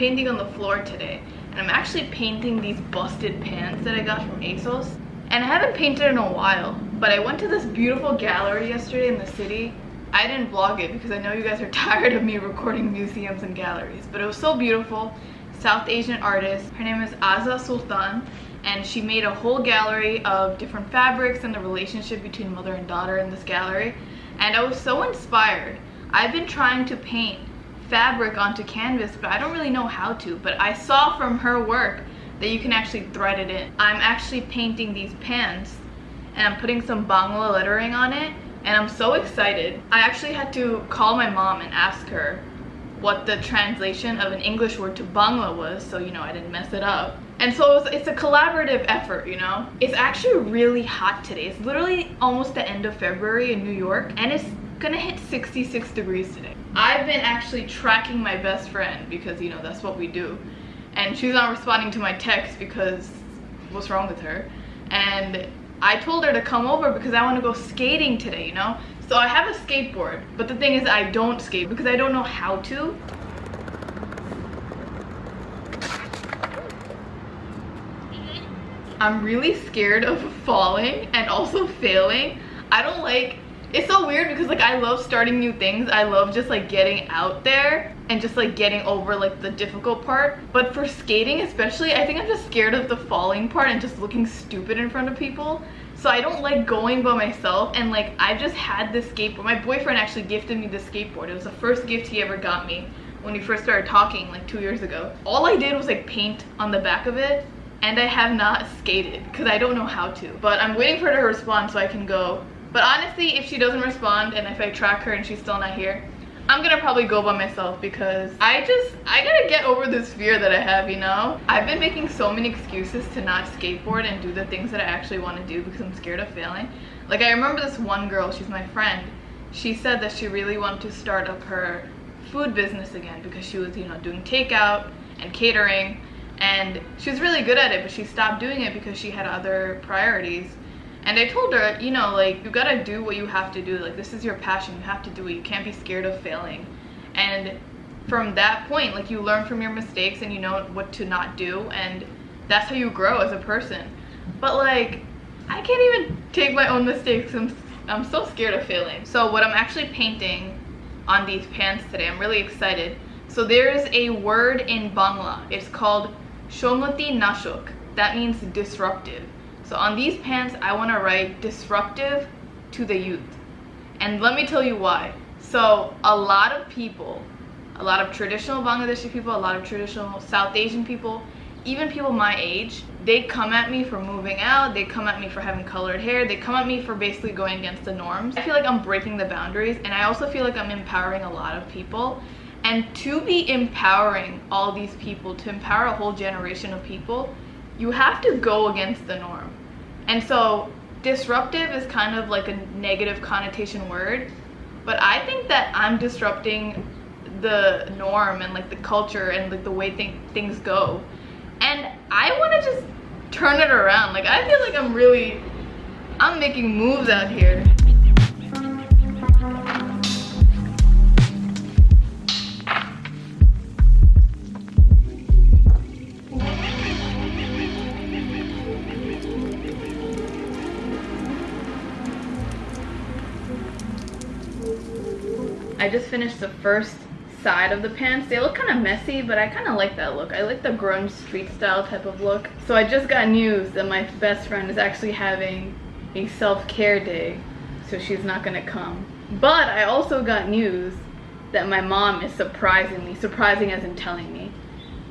painting on the floor today, and I'm actually painting these busted pants that I got from ASOS. And I haven't painted in a while, but I went to this beautiful gallery yesterday in the city. I didn't vlog it because I know you guys are tired of me recording museums and galleries, but it was so beautiful. South Asian artist, her name is Aza Sultan, and she made a whole gallery of different fabrics and the relationship between mother and daughter in this gallery. And I was so inspired. I've been trying to paint fabric onto canvas, but I don't really know how to. But I saw from her work that you can actually thread it in. I'm actually painting these pants and I'm putting some Bangla lettering on it, and I'm so excited. I actually had to call my mom and ask her what the translation of an English word to Bangla was, so you know I didn't mess it up. And so it's a collaborative effort, you know. It's actually really hot today. It's literally almost the end of February in New York, and it's gonna hit 66 degrees today. I've been actually tracking my best friend because, you know, that's what we do. And she's not responding to my text because what's wrong with her? And I told her to come over because I want to go skating today, you know? So I have a skateboard, but the thing is I don't skate because I don't know how to. I'm really scared of falling and also failing. I don't like, it's so weird because like I love starting new things. I love just like getting out there and just like getting over like the difficult part. But for skating especially, I think I'm just scared of the falling part and just looking stupid in front of people. So I don't like going by myself, and like I just had this skateboard. My boyfriend actually gifted me this skateboard. It was the first gift he ever got me when we first started talking like 2 years ago. All I did was like paint on the back of it, and I have not skated because I don't know how to. But I'm waiting for her to respond so I can go. But honestly, if she doesn't respond and if I track her and she's still not here, I'm gonna probably go by myself because I gotta get over this fear that I have, you know? I've been making so many excuses to not skateboard and do the things that I actually want to do because I'm scared of failing. Like I remember this one girl, she's my friend, she said that she really wanted to start up her food business again because she was, you know, doing takeout and catering, and she was really good at it, but she stopped doing it because she had other priorities. And I told her, you know, like, you gotta do what you have to do. Like, this is your passion. You have to do it. You can't be scared of failing. And from that point, like, you learn from your mistakes and you know what to not do. And that's how you grow as a person. But, like, I can't even take my own mistakes. I'm so scared of failing. So what I'm actually painting on these pants today, I'm really excited. So there's a word in Bangla. It's called Shomati Nashok. That means disruptive. So on these pants, I want to write disruptive to the youth. And let me tell you why. So a lot of people, a lot of traditional Bangladeshi people, a lot of traditional South Asian people, even people my age, they come at me for moving out, they come at me for having colored hair, they come at me for basically going against the norms. I feel like I'm breaking the boundaries, and I also feel like I'm empowering a lot of people. And to be empowering all these people, to empower a whole generation of people, you have to go against the norm. And so disruptive is kind of like a negative connotation word, but I think that I'm disrupting the norm and like the culture and like the way things go. And I want to just turn it around. Like I feel like I'm making moves out here. I just finished the first side of the pants. They look kind of messy, but I kind of like that look. I like the grunge street style type of look. So I just got news that my best friend is actually having a self-care day, so she's not gonna come. But I also got news that my mom is surprising as in telling me.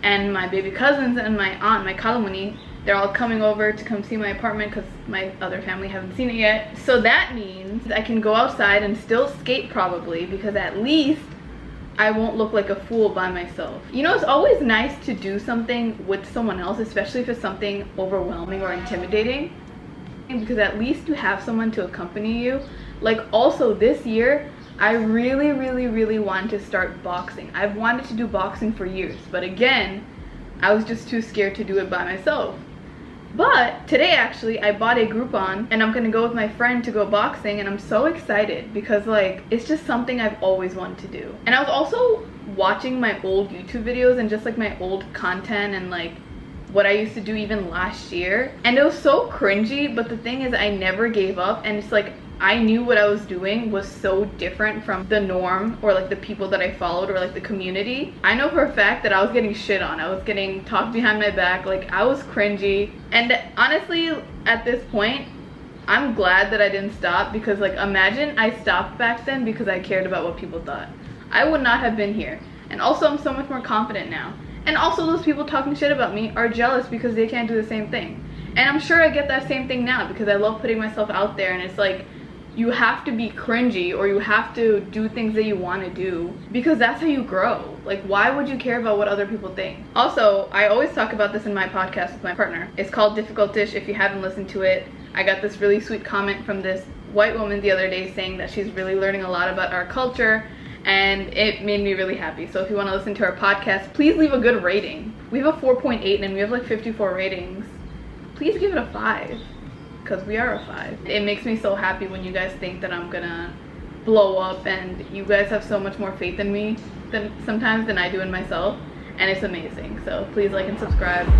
And my baby cousins and my aunt, my Kalamuni, they're all coming over to come see my apartment because my other family haven't seen it yet. So that means I can go outside and still skate probably, because at least I won't look like a fool by myself. You know, it's always nice to do something with someone else, especially if it's something overwhelming or intimidating, because at least you have someone to accompany you. Like also this year, I really wanted to start boxing. I've wanted to do boxing for years, but again, I was just too scared to do it by myself. But today actually I bought a Groupon and I'm gonna go with my friend to go boxing, and I'm so excited because like it's just something I've always wanted to do. And I was also watching my old YouTube videos and just like my old content and like what I used to do even last year, and it was so cringy. But the thing is, I never gave up, and it's like I knew what I was doing was so different from the norm or like the people that I followed or like the community. I know for a fact that I was getting shit on. I was getting talked behind my back, like I was cringy. And honestly, at this point, I'm glad that I didn't stop, because like imagine I stopped back then because I cared about what people thought. I would not have been here. And also I'm so much more confident now. And also those people talking shit about me are jealous because they can't do the same thing. And I'm sure I get that same thing now because I love putting myself out there, and it's like you have to be cringy or you have to do things that you want to do because that's how you grow. Like, why would you care about what other people think? Also, I always talk about this in my podcast with my partner. It's called Difficult-ish. If you haven't listened to it, I got this really sweet comment from this white woman the other day saying that she's really learning a lot about our culture, and it made me really happy. So if you want to listen to our podcast, please leave a good rating. We have a 4.8 and we have like 54 ratings. Please give it a 5. Because we are a 5. It makes me so happy when you guys think that I'm gonna blow up, and you guys have so much more faith in me sometimes than I do in myself, and it's amazing. So please like and subscribe.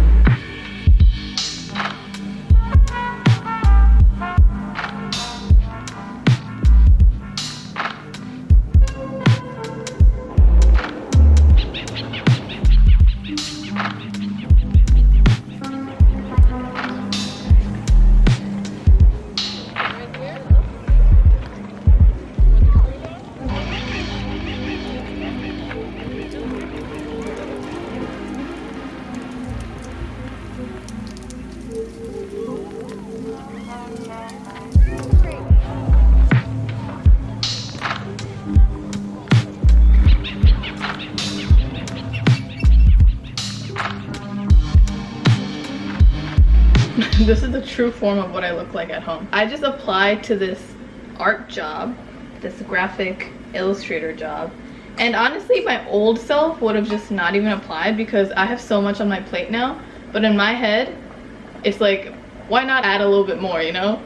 This is the true form of what I look like at home. I just applied to this art job, this graphic illustrator job, and honestly my old self would have just not even applied because I have so much on my plate now. But in my head, it's like, why not add a little bit more, you know?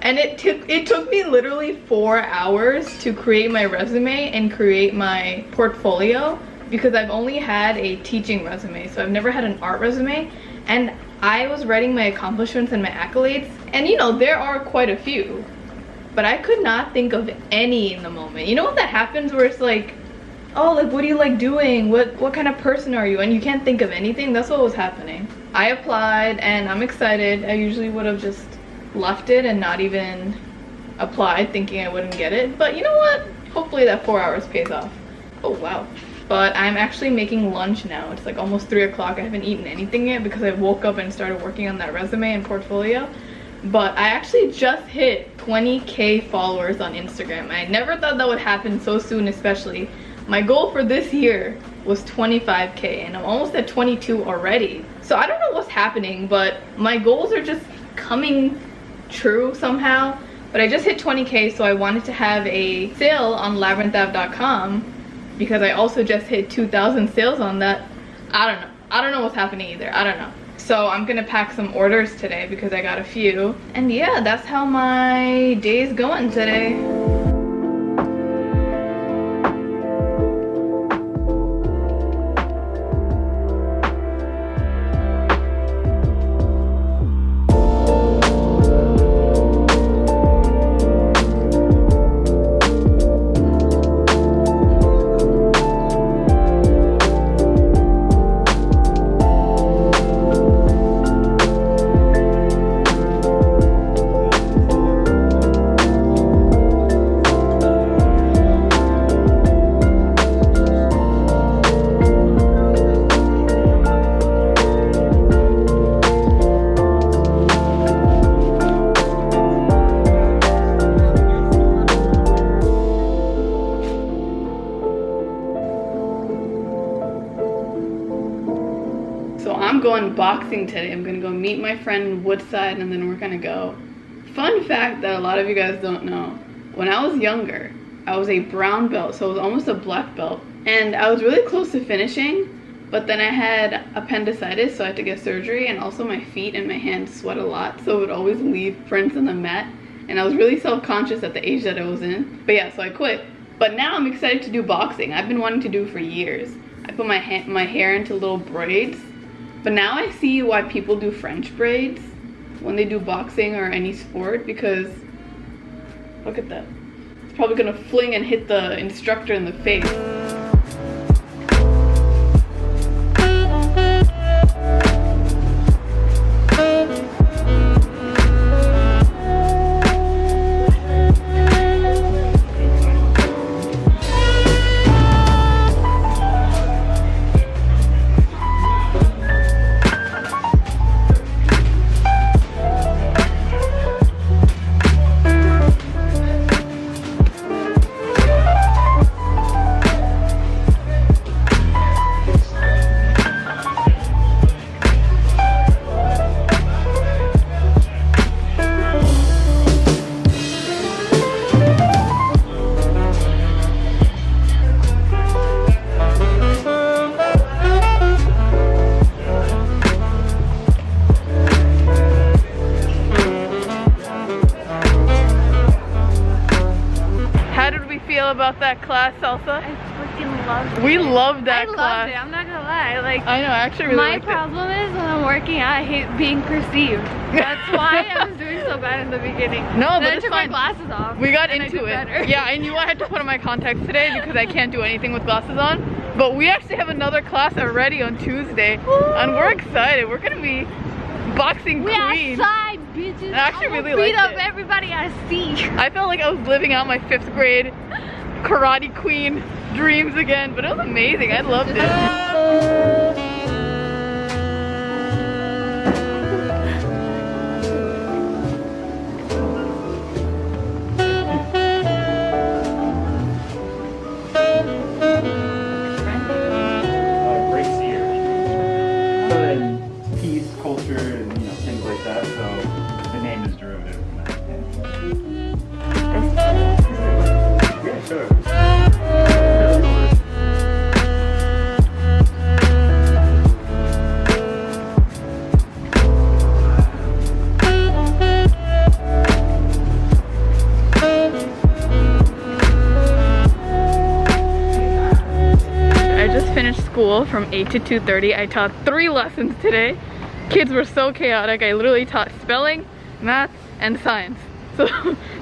And it took me literally 4 hours to create my resume and create my portfolio, because I've only had a teaching resume, so I've never had an art resume. And I was writing my accomplishments and my accolades, and you know, there are quite a few, but I could not think of any in the moment. You know when that happens where it's like, oh, like what do you like doing? What kind of person are you? And you can't think of anything? That's what was happening. I applied and I'm excited. I usually would have just left it and not even applied thinking I wouldn't get it, but you know what? Hopefully that 4 hours pays off. Oh wow. But I'm actually making lunch now. It's like almost 3 o'clock. I haven't eaten anything yet because I woke up and started working on that resume and portfolio. But I actually just hit 20K followers on Instagram. I never thought that would happen so soon, especially. My goal for this year was 25K and I'm almost at 22 already. So I don't know what's happening, but my goals are just coming true somehow. But I just hit 20K, so I wanted to have a sale on labyrinthav.com because I also just hit 2,000 sales on that. I don't know what's happening either. I don't know. So I'm gonna pack some orders today because I got a few. And yeah, that's how my day is going today. I'm going boxing today. I'm gonna go meet my friend in Woodside and then we're gonna go. Fun fact that a lot of you guys don't know, when I was younger, I was a brown belt, so it was almost a black belt. And I was really close to finishing, but then I had appendicitis, so I had to get surgery, and also my feet and my hands sweat a lot, so it would always leave prints on the mat. And I was really self-conscious at the age that I was in. But yeah, so I quit. But now I'm excited to do boxing. I've been wanting to do it for years. I put my hair into little braids, but now I see why people do French braids when they do boxing or any sport, because look at that. It's probably gonna fling and hit the instructor in the face. About that class, Salsa? I freaking loved it. We loved that class. I loved it, I'm not gonna lie. Like, I know, I actually really liked it. My problem is when I'm working out, I hate being perceived. That's why I was doing so bad in the beginning. No, then but I it's took fine. my glasses off. We got into it. Better. Yeah, I knew I had to put on my contacts today because I can't do anything with glasses on. But we actually have another class already on Tuesday. Woo! And we're excited. We're gonna be boxing we queen. Outside, bitches. I actually really beat liked up it. everybody I see. I felt like I was living out my 5th grade karate queen dreams again, but it was amazing. I loved it. From 8 to 2:30. I taught 3 lessons today. Kids were so chaotic. I literally taught spelling, math, and science. So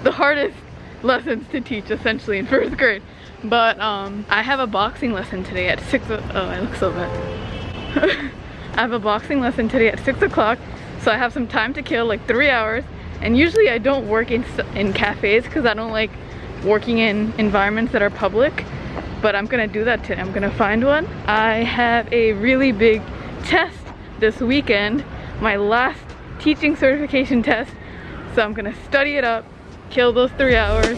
the hardest lessons to teach essentially in 1st grade. But I have a boxing lesson today at 6. Oh, I look so bad. I have a boxing lesson today at 6 o'clock. So I have some time to kill, like 3 hours. And usually I don't work in cafes because I don't like working in environments that are public. But I'm gonna do that today. I'm gonna find one. I have a really big test this weekend, my last teaching certification test. So I'm gonna study it up, kill those 3 hours.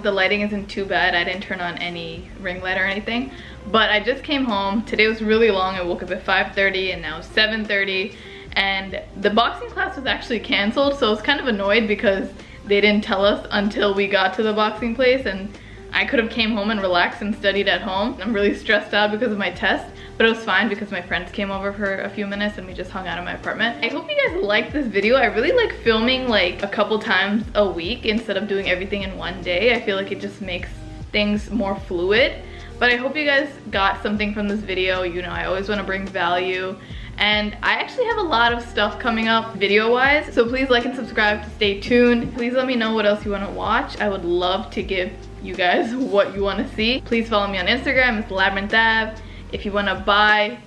The lighting isn't too bad. I didn't turn on any ring light or anything, but I just came home. Today was really long. I woke up at 5:30 and now it's 7:30, and the boxing class was actually canceled, so I was kind of annoyed because they didn't tell us until we got to the boxing place, and I could have came home and relaxed and studied at home. I'm really stressed out because of my test, but it was fine because my friends came over for a few minutes and we just hung out in my apartment. I hope you guys liked this video. I really like filming like a couple times a week instead of doing everything in one day. I feel like it just makes things more fluid. But I hope you guys got something from this video. You know, I always want to bring value. And I actually have a lot of stuff coming up video-wise, so please like and subscribe to stay tuned. Please let me know what else you want to watch. I would love to give you guys what you want to see. Please follow me on Instagram, it's labyrinthav. If you want to buy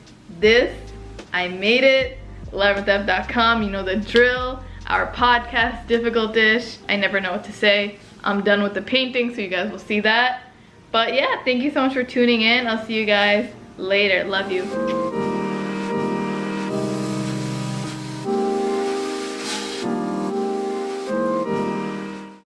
this, I made it, labyrinthav.com, you know the drill. Our podcast, Difficult Dish. I never know what to say. I'm done with the painting, so you guys will see that. But yeah, thank you so much for tuning in. I'll see you guys later. Love you.